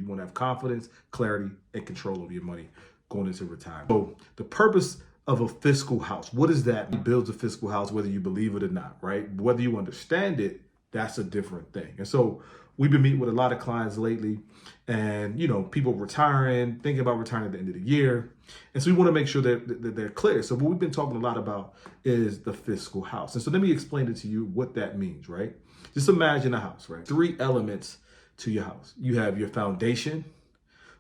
want to have confidence, clarity, and control of your money going into retirement. So the purpose of a fiscal house, what is that? It builds a fiscal house, whether you believe it or not, right? Whether you understand it, that's a different thing. And so we've been meeting with a lot of clients lately, and people retiring, thinking about retiring at the end of the year. And so we want to make sure that they're clear. So what we've been talking a lot about is the fiscal house. And so let me explain it to you what that means, right? Just imagine a house, right? 3 elements to your house. You have your foundation,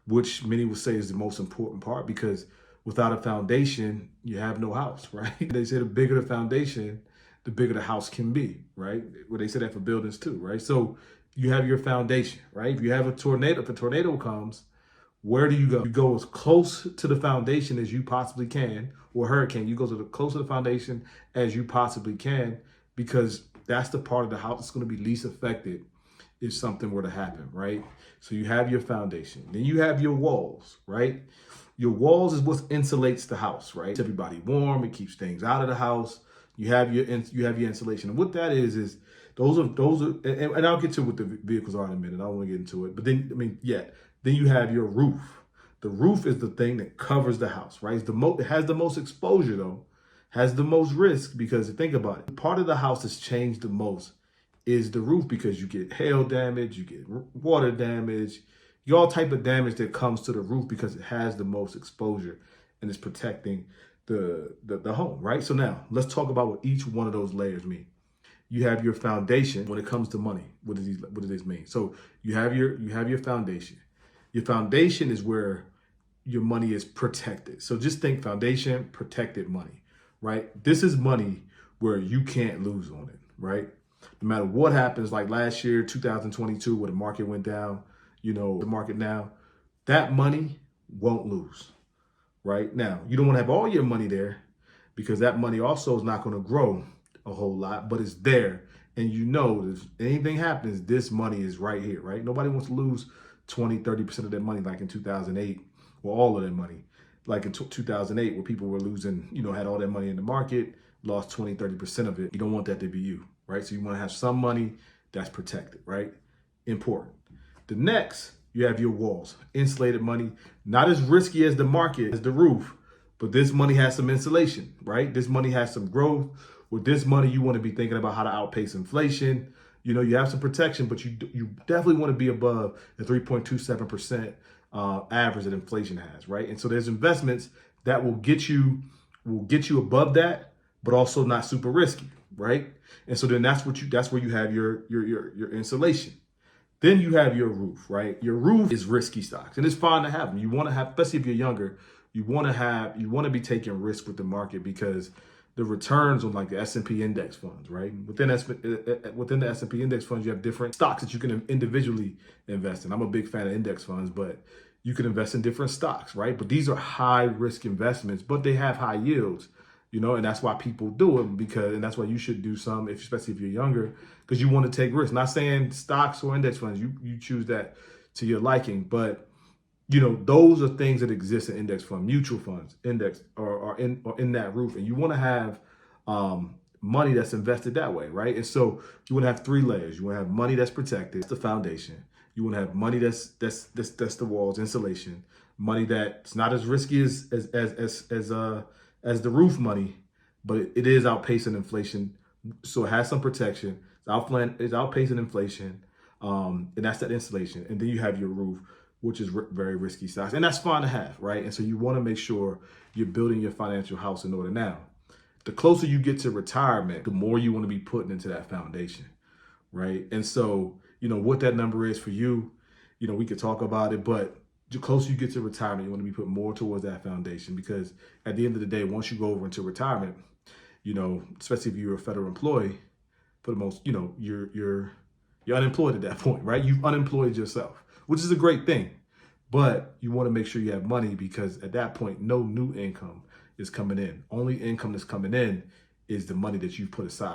which many would say is the most important part, because without a foundation, you have no house, right? They say the bigger the foundation, the bigger the house can be, right? Well, they say that for buildings too, right? So you have your foundation, right? If you have a tornado, if a tornado comes, where do you go? You go as close to the foundation as you possibly can, or hurricane, you go to the close to the foundation as you possibly can, because that's the part of the house that's going to be least affected if something were to happen, right? So you have your foundation. Then you have your walls, right? Your walls is what insulates the house, right? Keeps everybody warm. It keeps things out of the house. You have your insulation, and what that is those are, and I'll get to what the vehicles are in a minute. I don't want to get into it, but then then you have your roof. The roof is the thing that covers the house, right? It has the most exposure though, has the most risk, because think about it. Part of the house that's changed the most is the roof, because you get hail damage, you get water damage, all type of damage that comes to the roof because it has the most exposure and it's protecting the home, right? So now let's talk about what each one of those layers mean. You have your foundation when it comes to money. What does this mean? So you have your foundation. Your foundation is where your money is protected. So just think foundation, protected money, right? This is money where you can't lose on it, right? No matter what happens, like last year, 2022, where the market went down, the market now, that money won't lose, right? Now, you don't want to have all your money there, because that money also is not going to grow a whole lot, but it's there. And if anything happens, this money is right here, right? Nobody wants to lose 20-30% of their money like in 2008, or all of their money. Like in 2008, where people were losing, had all their money in the market, lost 20-30% of it. You don't want that to be you, right? So you want to have some money that's protected, right? Important. The next, you have your walls, insulated money, not as risky as the market, as the roof, but this money has some insulation, right? This money has some growth. With this money, you want to be thinking about how to outpace inflation. You have some protection, but you definitely want to be above the 3.27% average that inflation has, right? And so there's investments that will get you above that, but also not super risky, right? And so then that's where you have your insulation. Then you have your roof, right? Your roof is risky stocks, and it's fine to have them. You want to have, especially if you're younger, you want to be taking risk with the market, because the returns on like the S&P index funds, right? Within the S&P index funds, you have different stocks that you can individually invest in. I'm a big fan of index funds, but you can invest in different stocks, right? But these are high risk investments, but they have high yields, and that's why people do it, and that's why you should do some, especially if you're younger, because you want to take risks. Not saying stocks or index funds, you choose that to your liking, but those are things that exist in index fund, mutual funds, index, or in that roof. And you want to have money that's invested that way, right? And so you want to have 3 layers. You want to have money that's protected, that's the foundation. You want to have money that's the walls, insulation. Money that's not as risky as the roof money, but it is outpacing inflation. So it has some protection. It's outpacing inflation, and that's that insulation. And then you have your roof, which is very risky stocks. And that's fine to have, right? And so you want to make sure you're building your financial house in order. Now, the closer you get to retirement, the more you want to be putting into that foundation, right? And so, what that number is for you, we could talk about it, but the closer you get to retirement, you want to be putting more towards that foundation, because at the end of the day, once you go over into retirement, especially if you're a federal employee, for the most, you're unemployed at that point, right? You've unemployed yourself, which is a great thing, but you want to make sure you have money, because at that point, no new income is coming in. Only income that's coming in is the money that you've put aside.